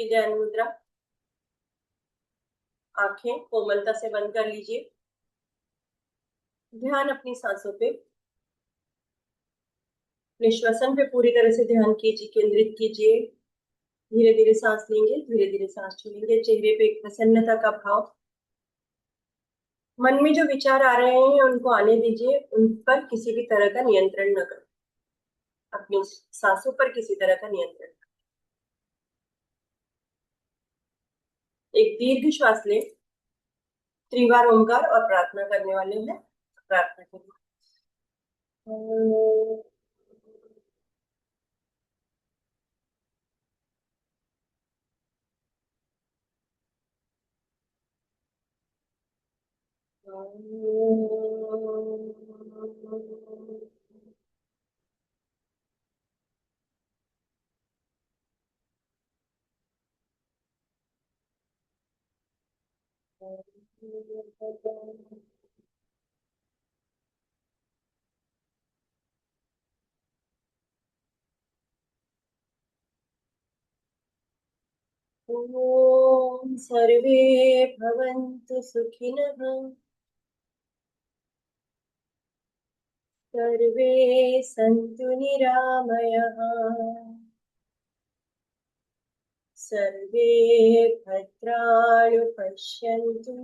की ध्यान मुद्रा। आंखें कोमलता से बंद कर लीजिए। ध्यान अपनी सांसों पे, निश्वसन पे पूरी तरह से ध्यान कीजिए, केंद्रित कीजिए। धीरे धीरे सांस लेंगे, धीरे धीरे सांस छोड़ेंगे। चेहरे पे एक प्रसन्नता का भाव। मन में जो विचार आ रहे हैं उनको आने दीजिए, उन पर किसी भी तरह का नियंत्रण न करें। अपनी सांसों पर किसी तरह का नियंत्रण। एक दीर्घ श्वास लें। त्रिवार ओंकार और प्रार्थना करने वाले हैं। प्रार्थना करें। ॐ सर्वे भवन्तु सुखिनः, सर्वे सन्तु निरामयाः, सर्वे भद्राणि पश्यन्तु,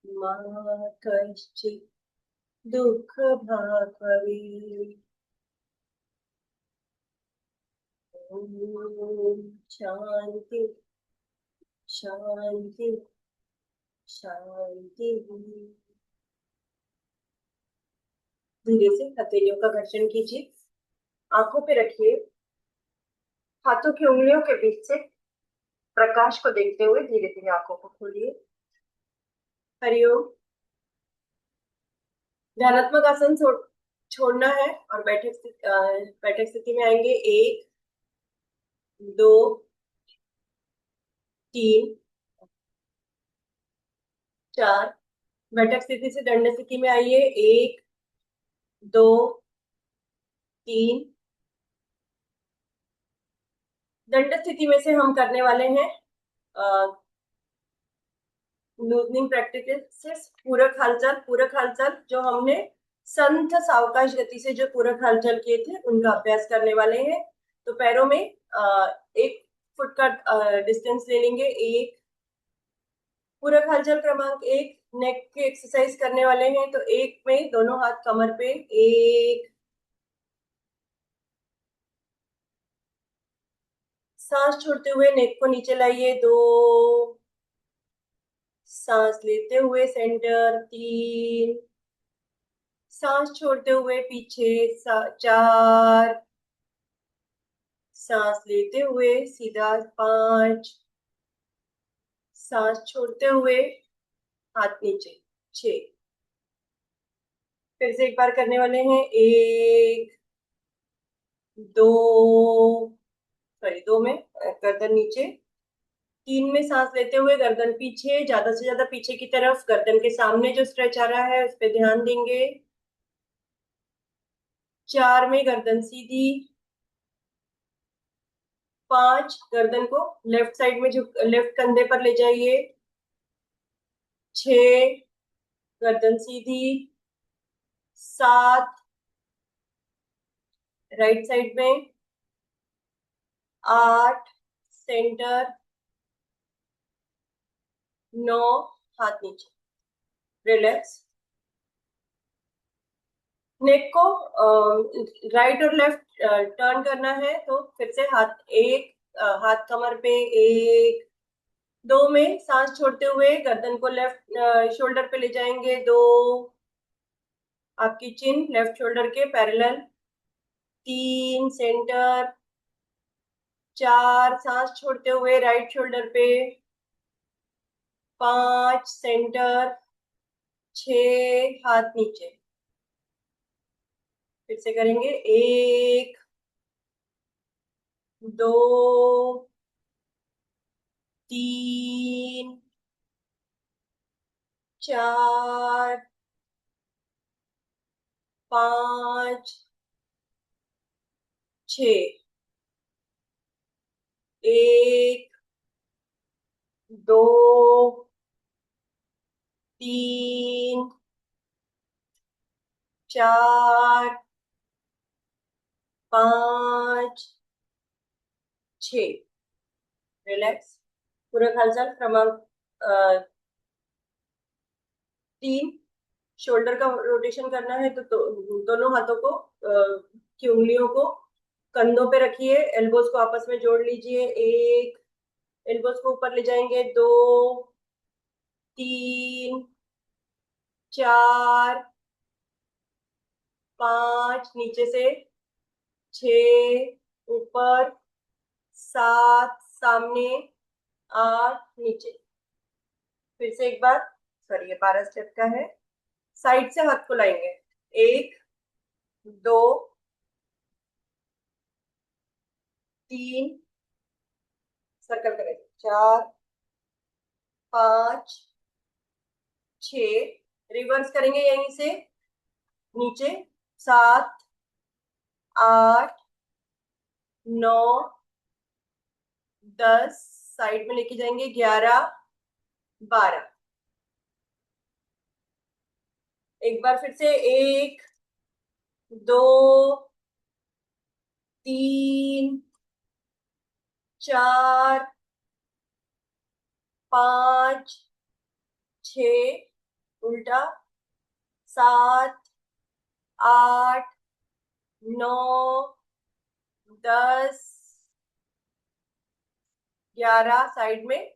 मा कश्चित् दुःखभाग् भवेत्। ॐ शान्ति शान्ति शांति। धीरे से हथेलियों का घर्षण कीजिए। आंखों पे रखिए। हाथों की उंगलियों के बीच से प्रकाश को देखते हुए धीरे धीरे आंखों को खोलिए। हरिओम। ध्यानात्मक आसन छोड़ना है और बैठक स्थिति में आएंगे। 1 2 3 4। बैठक स्थिति से दंड स्थिति में आइए। 1 2 3। दंड स्थिति में से हम करने वाले हैं लूजनिंग प्रैक्टिसेस, पूरक हालचाल। पूरक हालचाल जो हमने संथ सावकाश गति से जो पूरक हालचाल किए थे उनका अभ्यास करने वाले हैं। तो पैरों में 1 फुट का डिस्टेंस ले लेंगे। एक पूरक हालचाल क्रमांक 1, नेक की एक्सरसाइज करने वाले हैं। तो 1 में दोनों हाथ कमर पे। 1, सांस छोड़ते हुए नेक को नीचे लाइए। 2, सांस लेते हुए सेंटर। 3, सांस छोड़ते हुए पीछे। 4, सांस लेते हुए सीधा। 5, सांस छोड़ते हुए हाथ नीचे। 6। फिर से एक बार करने वाले हैं। 1 2, सॉरी 2 में गर्दन नीचे। 3 में सांस लेते हुए गर्दन पीछे, ज्यादा से ज्यादा पीछे की तरफ। गर्दन के सामने जो स्ट्रेच आ रहा है उस पर ध्यान देंगे। 4 में गर्दन सीधी। 5, गर्दन को लेफ्ट साइड में लेफ्ट कंधे पर ले जाइए। 6, गर्दन सीधी। 7, राइट साइड में। 8, सेंटर। 9, हाथ नीचे। रिलैक्स। नेक को राइट और लेफ्ट टर्न करना है। तो फिर से हाथ कमर पे। 1 2 में सांस छोड़ते हुए गर्दन को लेफ्ट शोल्डर पे ले जाएंगे। 2, आपकी चिन लेफ्ट शोल्डर के पैरेलल। 3, सेंटर। 4, सांस छोड़ते हुए राइट शोल्डर पे। 5, सेंटर। 6, हाथ नीचे। फिर से करेंगे। 1 2 3 4 5 6। एक, दो, तीन, चार, पांच, छ। रिलैक्स। पूरा खालसा क्रमांक तीन। शोल्डर का रोटेशन करना है तो दोनों हाथों को की उंगलियों को कंधों पे रखिए, एल्बोज को आपस में जोड़ लीजिए। एक, एल्बोज को ऊपर ले जाएंगे। दो, तीन, चार, पांच, नीचे से छ, ऊपर सात, सामने आठ, नीचे। फिर से एक बार, सॉरी ये 12 स्टेप का है। साइड से हाथ को लाएंगे। एक, दो, तीन, सर्कल करेंगे। चार, पांच, छ, रिवर्स करेंगे यहीं से नीचे। सात, आठ, नौ, 10, साइड में लेके जाएंगे। 11, 12। एक बार फिर से। एक, दो, तीन, चार, पांच, छ, उल्टा, सात, आठ, नौ, 10, 11 साइड में,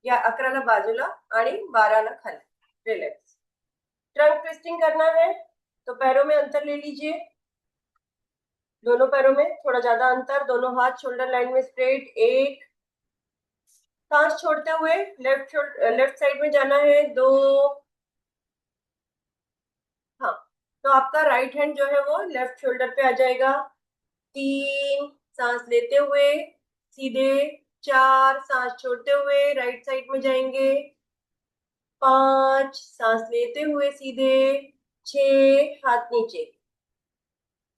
या 11 बाजूला आणि 12 खाली। रिलैक्स। ट्रंक ट्विस्टिंग करना है तो पैरों में अंतर ले लीजिए। दोनों पैरों में थोड़ा ज्यादा अंतर। दोनों हाथ शोल्डर लाइन में स्ट्रेट। एक, सांस छोड़ते हुए लेफ्ट साइड में जाना है। दो, हाँ, तो आपका राइट हैंड जो है वो लेफ्ट शोल्डर पे आ जाएगा। तीन, सांस लेते हुए सीधे। चार, सांस छोड़ते हुए राइट साइड में जाएंगे। पांच, सांस लेते हुए सीधे। छ, हाथ नीचे।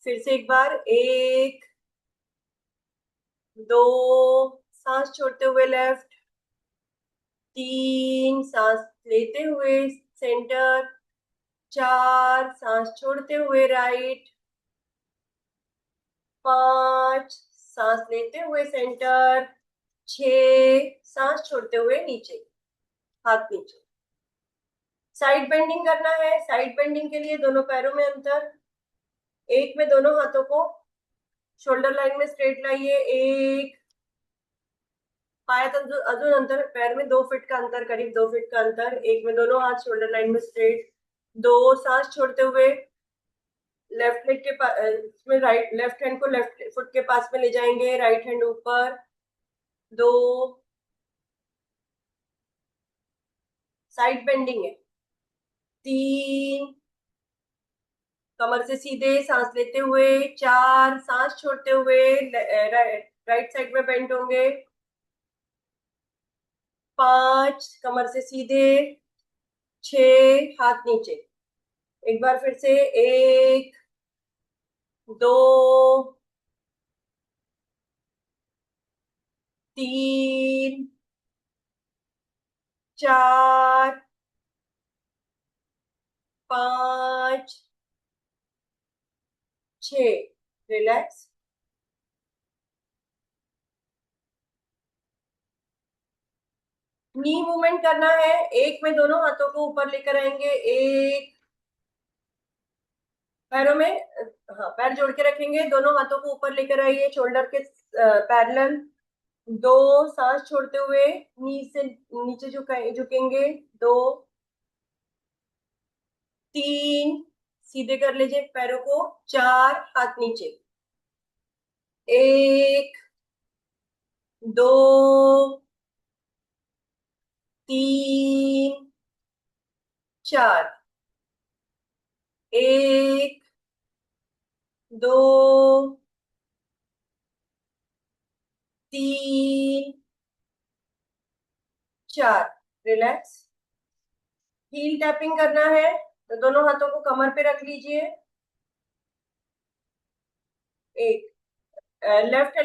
फिर से एक बार। एक, दो, सांस छोड़ते हुए लेफ्ट। तीन, सांस लेते हुए सेंटर। चार, सांस छोड़ते हुए राइट। पांच, सांस लेते हुए सेंटर। छ, सांस छोड़ते हुए नीचे, हाथ नीचे। साइड बेंडिंग करना है। साइड बेंडिंग के लिए दोनों पैरों में अंतर। एक में दोनों हाथों को शोल्डर लाइन में स्ट्रेट लाइए। एक, पायात अजून अंतर, पैर में 2 फीट का अंतर, करीब 2 फीट का अंतर। एक में दोनों हाथ शोल्डर लाइन में स्ट्रेट। दो, सांस छोड़ते हुए लेफ्ट लेग के पास, इसमें राइट लेफ्ट हैंड को लेफ्ट फुट के पास में ले जाएंगे। राइट हैंड ऊपर। दो, साइड बेंडिंग है। तीन, कमर से सीधे सांस लेते हुए। चार, सांस छोड़ते हुए राइट साइड में बेंड होंगे। पांच, कमर से सीधे। छ, हाथ नीचे। एक बार फिर से। एक, दो, तीन, चार, पांच, छ। रिलैक्स। नी मूवमेंट करना है। एक में दोनों हाथों को ऊपर लेकर आएंगे। एक, पैरों में, हाँ, पैर जोड़ के रखेंगे। दोनों हाथों को ऊपर लेकर आइए शोल्डर के पैरेलल। दो, सांस छोड़ते हुए नी से नीचे झुकेंगे। दो, तीन, सीधे कर लीजिए पैरों को। चार, हाथ नीचे। एक, दो, तीन, चार। एक, दो, तीन, चार। रिलैक्स। हील टैपिंग करना है तो दोनों हाथों को कमर पे रख लीजिए। एक, लेफ्ट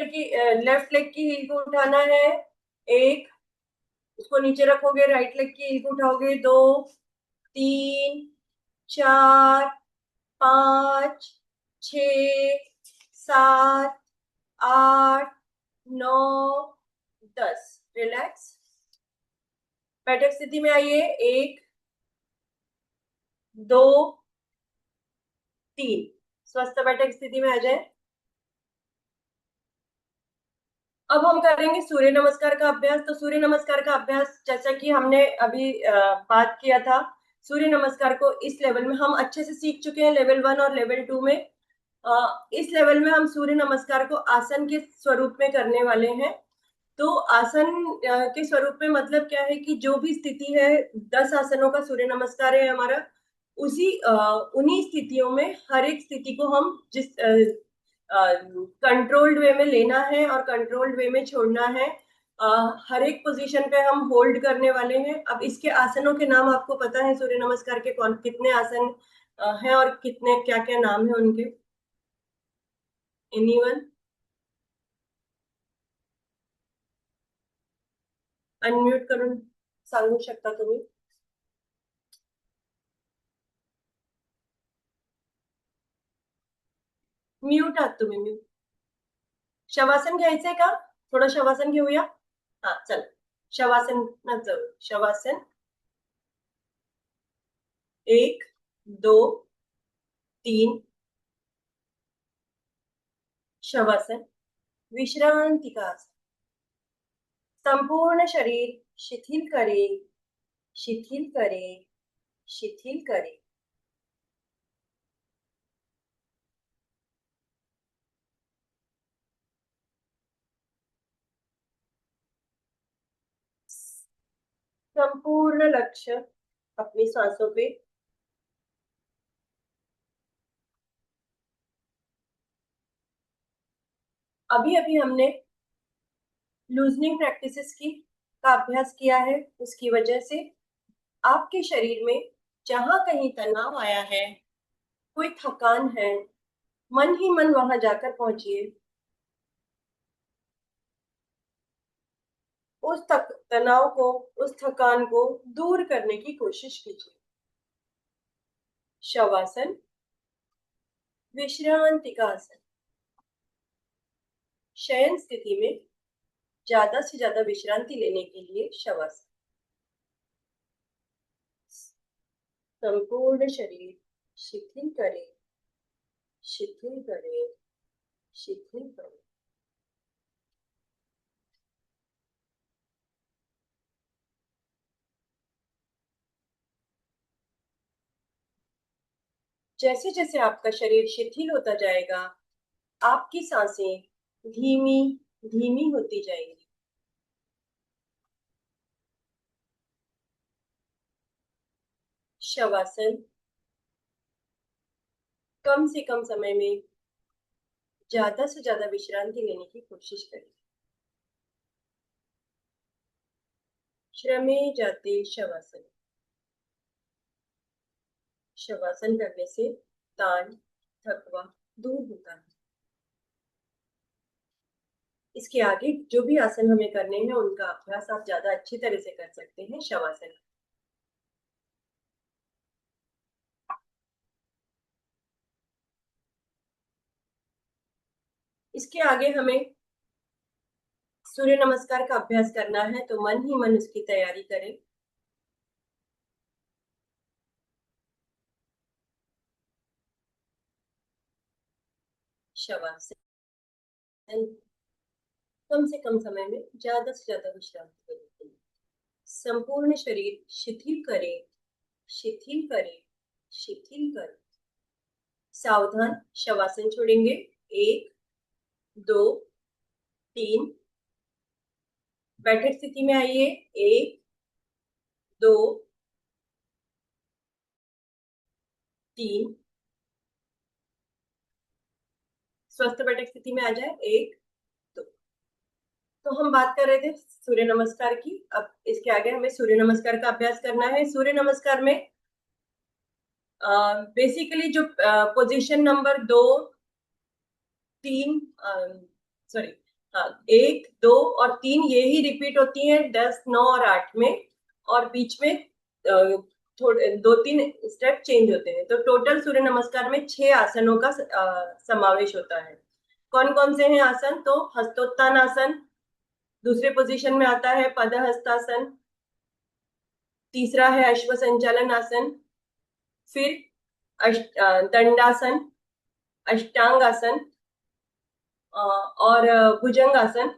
लेग की हील को उठाना है, एक, उसको नीचे रखोगे, राइट लेग की हील को उठाओगे, दो, तीन, चार, पाँच, छ, सात, आठ, नौ, 10। रिलैक्स, बैठक स्थिति में आइए, एक, दो, तीन। स्वस्थ बैठक स्थिति में आ जाए। अब हम करेंगे सूर्य नमस्कार का अभ्यास। तो सूर्य नमस्कार का अभ्यास जैसा कि हमने अभी बात किया था, सूर्य नमस्कार को इस लेवल में हम अच्छे से सीख चुके हैं, लेवल 1 और लेवल 2 में। इस लेवल में हम सूर्य नमस्कार को आसन के स्वरूप में करने वाले हैं। तो आसन के स्वरूप में मतलब क्या है कि जो भी स्थिति है, 10 आसनों का सूर्य नमस्कार है हमारा। उन्हीं स्थितियों में हर एक स्थिति को हम जिस कंट्रोल्ड वे में लेना है और कंट्रोल्ड वे में छोड़ना है। हर एक पोजीशन पे हम होल्ड करने वाले हैं। अब इसके आसनों के नाम आपको पता है, सूर्य नमस्कार के कौन कितने आसन हैं और कितने क्या क्या नाम है उनके? एनीवन? अनम्यूट करून सांगू शकता तुम्ही? म्यूट आहात तुम्ही, म्यूट. शवासन घ्यायचंय का? थोडं शवासन घेऊया. हा, चल. शवासनात जाऊ. शवासन, एक, दो, तीन. शवासन, विश्रांति का आसन. संपूर्ण शरीर शिथिल करे, शिथिल करे, शिथिल करे. संपूर्ण लक्ष्य अपनी सांसों पे. अभी अभी हमने लूजनिंग प्रैक्टिसेस की का अभ्यास किया है, उसकी वजह से आपके शरीर में जहां कहीं तनाव आया है, कोई थकान है, मन ही मन वहां जाकर पहुंचिए. उस तनाव को, उस थकान को दूर करने की कोशिश कीजिए. शवासन, विश्रांति का आसन. शयन स्थिति में ज्यादा से ज्यादा विश्रांति लेने के लिए शवासन. संपूर्ण शरीर शिथिल करे, शिथिल करे, शिथिल करे. जैसे जैसे आपका शरीर शिथिल होता जाएगा, आपकी सांसें धीमी धीमी होती जाएंगी. शवासन, कम से कम समय में ज्यादा से ज्यादा विश्रांति लेने की कोशिश करें. श्रमे जाते शवासन. शवासन करने से तान, थकवा दूर होता है. इसके आगे जो भी आसन हमें करने हैं उनका अभ्यास आप ज्यादा अच्छी तरह से कर सकते हैं शवासन. इसके आगे हमें सूर्य नमस्कार का अभ्यास करना है, तो मन ही मन उसकी तैयारी करें. शवासन, कम से कम समय में ज्यादा से ज्यादा विश्रांति लेने के लिए. संपूर्ण शरीर शिथिल करे, शिथिल करे, शिथिल करे. सावधान, शवासन छोड़ेंगे. एक, दो, तीन. बैठक स्थिति में आइए. एक, दो, तीन. स्वस्थ बैठक स्थिति में आ जाए. एक, दो. तो हम बात कर रहे थे सूर्य नमस्कार की. अब इसके आगे हमें सूर्य नमस्कार का अभ्यास करना है. सूर्य नमस्कार में बेसिकली जो पोजीशन नंबर 2, 3 सॉरी, हाँ, 1, 2 और 3 ये ही रिपीट होती हैं 10, 9 और 8 में, और बीच में थोड़े 2-3 स्टेप चेंज होते हैं। तो टोटल सूर्य नमस्कार में 6 आसनों का समावेश होता है। कौन कौन से हैं आसन? तो हस्तोत्तान आसन, दूसरे पोजीशन में आता है पदहस्तासन, तीसरा है अश्व संचालन आसन, फिर दंडासन, अष्टांग आसन, और भुजंग आसन,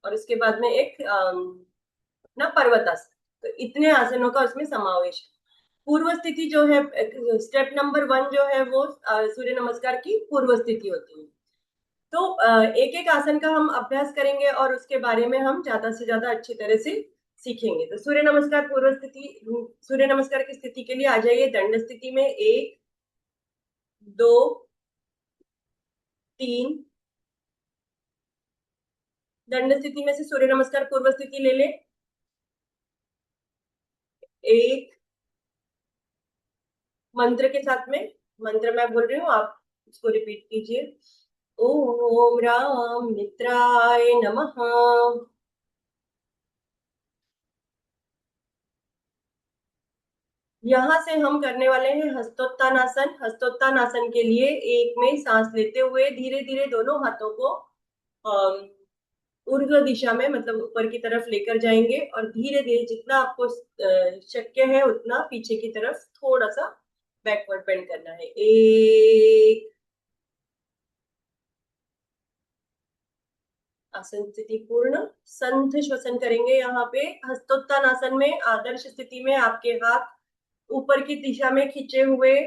और उसके बाद में एक ना पर्वत आसन। तो इतने आसनों का उसमें समावेश है। पूर्व स्थिति जो है, स्टेप नंबर 1 जो है वो सूर्य नमस्कार की पूर्व स्थिति होती है। तो एक एक आसन का हम अभ्यास करेंगे और उसके बारे में हम ज्यादा से ज्यादा अच्छी तरह से सीखेंगे। तो सूर्य नमस्कार पूर्व स्थिति, सूर्य नमस्कार की स्थिति के लिए आ जाइए दंड स्थिति में। 1, 2, 3, दंड स्थिति में से सूर्य नमस्कार पूर्व स्थिति ले ले। 1, मंत्र के साथ में, मंत्र मैं बोल रही हूँ, आप उसको रिपीट कीजिए। ओम राम मित्राय नमः। यहाँ से हम करने वाले हैं हस्तोत्तान आसन। हस्तोत्तान आसन के लिए एक में सांस लेते हुए धीरे धीरे दोनों हाथों को ऊर्ध्व दिशा में, मतलब ऊपर की तरफ लेकर जाएंगे, और धीरे धीरे जितना आपको शक्य है उतना पीछे की तरफ थोड़ा सा बैकवर्ड बेंड करना है। 1, आसन स्थिति पूर्ण, संथ श्वसन करेंगे। यहाँ पे हस्तोत्तान आसन में आदर्श स्थिति में आपके हाथ ऊपर की दिशा में खींचे हुए,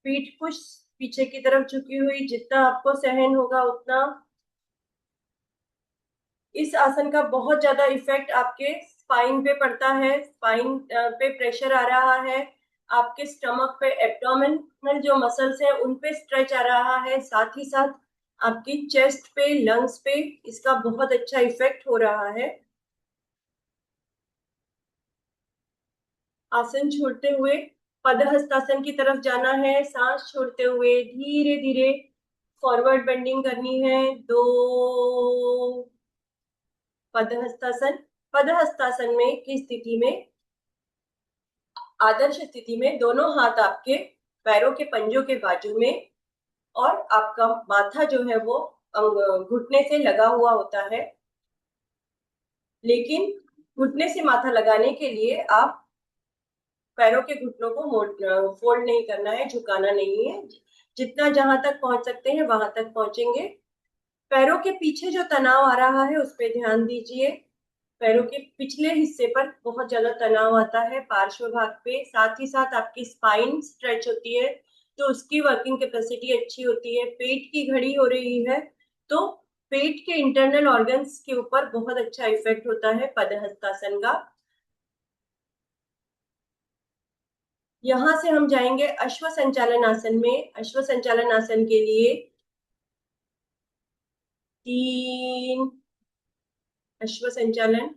पीठ कुछ पीछे की तरफ झुकी हुई, जितना आपको सहन होगा उतना। इस आसन का बहुत ज्यादा इफेक्ट आपके स्पाइन पे पड़ता है। स्पाइन पे प्रेशर आ रहा है, आपके स्टमक पे, एब्डोमिनल जो मसल्स है उन पे स्ट्रेच आ रहा है, साथ ही साथ आपकी चेस्ट पे, लंग्स पे इसका बहुत अच्छा इफेक्ट हो रहा है। आसन छोड़ते हुए पदहस्तासन की तरफ जाना है। सांस छोड़ते हुए धीरे धीरे फॉरवर्ड बेंडिंग करनी है। 2, पदहस्तासन। पदहस्तासन में की स्थिति में, आदर्श स्थिति में दोनों हाथ आपके पैरों के पंजों के बाजू में, और आपका माथा जो है वो घुटने से लगा हुआ होता है। लेकिन घुटने से माथा लगाने के लिए आप पैरों के घुटनों को फोल्ड नहीं करना है, झुकाना नहीं है। जितना जहां तक पहुंच सकते हैं वहां तक पहुंचेंगे। पैरों के पीछे जो तनाव आ रहा है उस पर ध्यान दीजिए। पैरों के पिछले हिस्से पर बहुत ज्यादा तनाव आता है, पार्श्व भाग पे। साथ ही साथ आपकी स्पाइन स्ट्रेच होती है तो उसकी वर्किंग कैपेसिटी अच्छी होती है। पेट की घड़ी हो रही है तो पेट के इंटरनल ऑर्गन्स के ऊपर बहुत अच्छा इफेक्ट होता है पदहस्तासन का। यहाँ से हम जाएंगे अश्व संचालन आसन में। अश्व संचालन आसन के लिए 3, अश्व संचालन।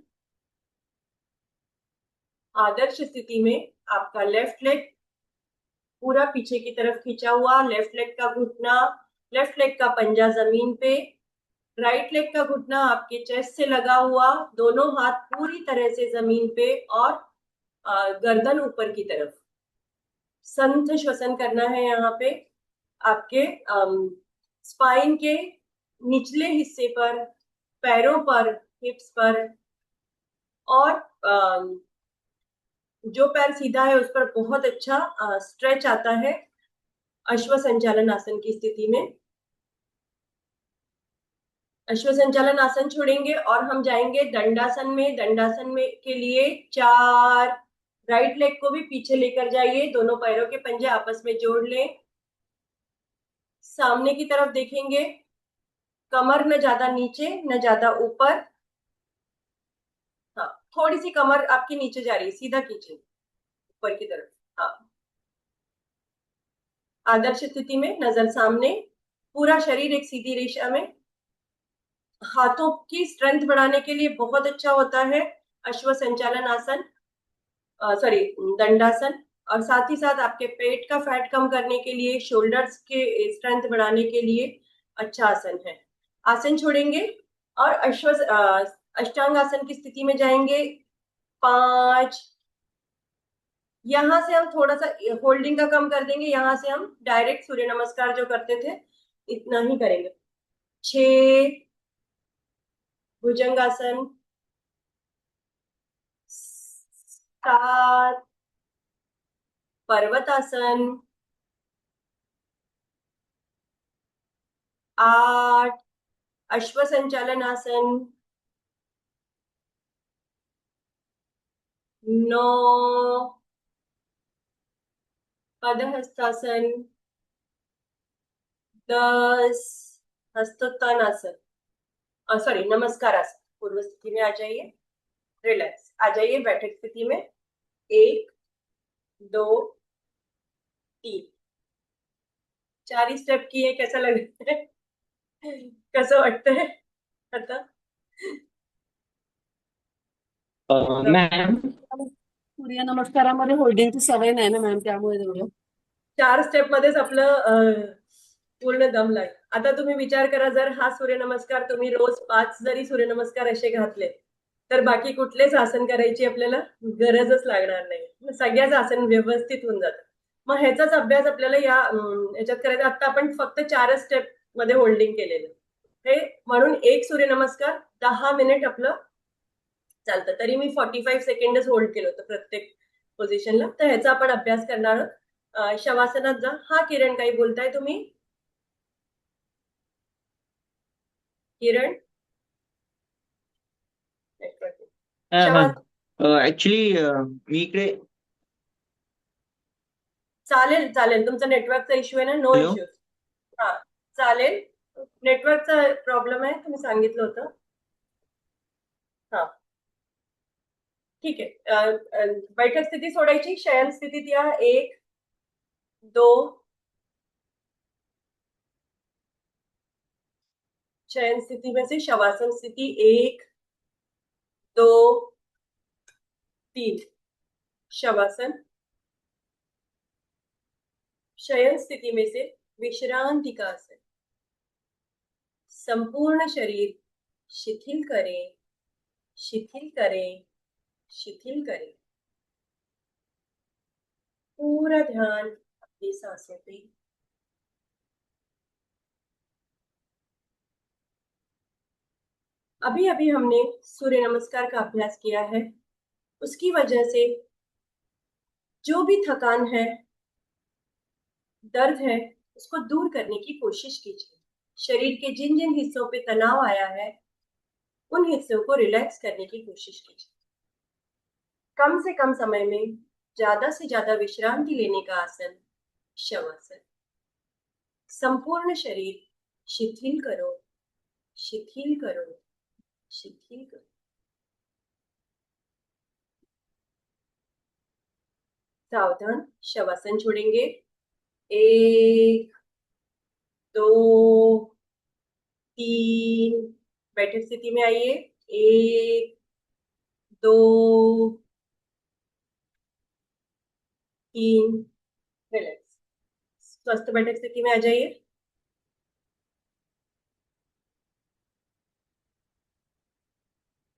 आदर्श स्थिति में आपका लेफ्ट लेग पूरा पीछे की तरफ खींचा हुआ, लेफ्ट लेग का घुटना, लेफ्ट लेग का पंजा जमीन पे, राइट लेग का घुटना आपके चेस्ट से लगा हुआ, दोनों हाथ पूरी तरह से जमीन पे, और गर्दन ऊपर की तरफ। संथ श्वसन करना है यहाँ पे। आपके स्पाइन के निचले हिस्से पर, पैरों पर, हिप्स पर, और जो पैर सीधा है उस पर बहुत अच्छा स्ट्रेच आता है अश्व संचालन आसन की स्थिति में। अश्व संचालन आसन छोड़ेंगे और हम जाएंगे दंडासन में। दंडासन में के लिए 4, राइट लेग को भी पीछे लेकर जाइए, दोनों पैरों के पंजे आपस में जोड़ लें। सामने की तरफ देखेंगे, कमर न ज्यादा नीचे न ज्यादा ऊपर। हाँ, थोड़ी सी कमर आपकी नीचे जा रही है, सीधा कीजिए ऊपर की तरफ। हाँ, आदर्श स्थिति में नजर सामने, पूरा शरीर एक सीधी रेखा में। हाथों की स्ट्रेंथ बढ़ाने के लिए बहुत अच्छा होता है अश्व संचालन आसन, सॉरी, दंडासन। और साथ ही साथ आपके पेट का फैट कम करने के लिए, शोल्डर्स के स्ट्रेंथ बढ़ाने के लिए अच्छा आसन है। आसन छोड़ेंगे, और अष्टांगासन की स्थिति में जाएंगे 5। यहां से हम थोड़ा सा होल्डिंग का कम कर देंगे, यहां से हम डायरेक्ट सूर्य नमस्कार जो करते थे इतना ही करेंगे। 6 भुजंगासन, 7 पर्वतासन, 8 अश्व संचालन आसन, 9 पदहस्तासन, 10 हस्तोत्तान आसन, सॉरी नमस्कार आसन। पूर्व स्थिति में आ जाइए, रिलैक्स आ जाइए बैठक स्थिति में। 1 2 3 4 स्टेप किए, कैसा लग रहा है? कसं वाटतंय आता? मॅम सूर्य नमस्कारामध्ये होल्डिंगची सवय नाही ना मॅम, त्यामुळे एवढं 4 स्टेप मध्येच आपलं पूर्ण दम लागेल. आता तुम्ही विचार करा, जर हा सूर्यनमस्कार तुम्ही रोज 5 जरी सूर्यनमस्कार असे घातले तर बाकी कुठलेच आसन करायची आपल्याला गरजच लागणार नाही. सगळ्याच आसन व्यवस्थित होऊन जातात. मग ह्याचाच अभ्यास आपल्याला याच्यात करायचा. आता आपण फक्त 4 स्टेप मध्ये होल्डिंग केलेलं हे, म्हणून एक सूर्यनमस्कार 10 मिनिट आपलं चालतं. तरी मी 45 सेकंडच होल्ड केलं होतं प्रत्येक पोझिशनला. तर ह्याचा आपण अभ्यास करणार आहोत. शवासनात जा. हा किरण, काही बोलताय तुम्ही? किरण मॅम शवास ऍक्च्युली मी इकडे. चालेल चालेल, तुमचा नेटवर्कचा इश्यू आहे ना, नो हॅलो. इश्यूज. हा चालेल, नेटवर्कचा प्रॉब्लेम आहे तुम्ही सांगितलं होतं. हा ठीक आहे. बैठक स्थिती सोडायची, शयन स्थितीत या. 1 2 शयन स्थिति में से शवासन स्थिति 1 2 3 शवासन। शयन स्थिति में से विश्रांति का आसन। संपूर्ण शरीर शिथिल करें, शिथिल करें, शिथिल करें। पूरा ध्यान अपनी सांसों पे। अभी अभी हमने सूर्य नमस्कार का अभ्यास किया है, उसकी वजह से जो भी थकान है, दर्द है, उसको दूर करने की कोशिश कीजिए। शरीर के जिन जिन हिस्सों पे तनाव आया है उन हिस्सों को रिलैक्स करने की कोशिश कीजिए। कम से कम समय में ज्यादा से ज्यादा विश्रांति लेने का आसन शवासन। संपूर्ण शरीर शिथिल करो, शिथिल करो, शिथिल करो। सावधान, शवासन छोड़ेंगे। 1 2 3 बैठक स्थिति में आइए। 1 2 3 रिलैक्स। स्वस्थ बैठक स्थिति में आ जाइए।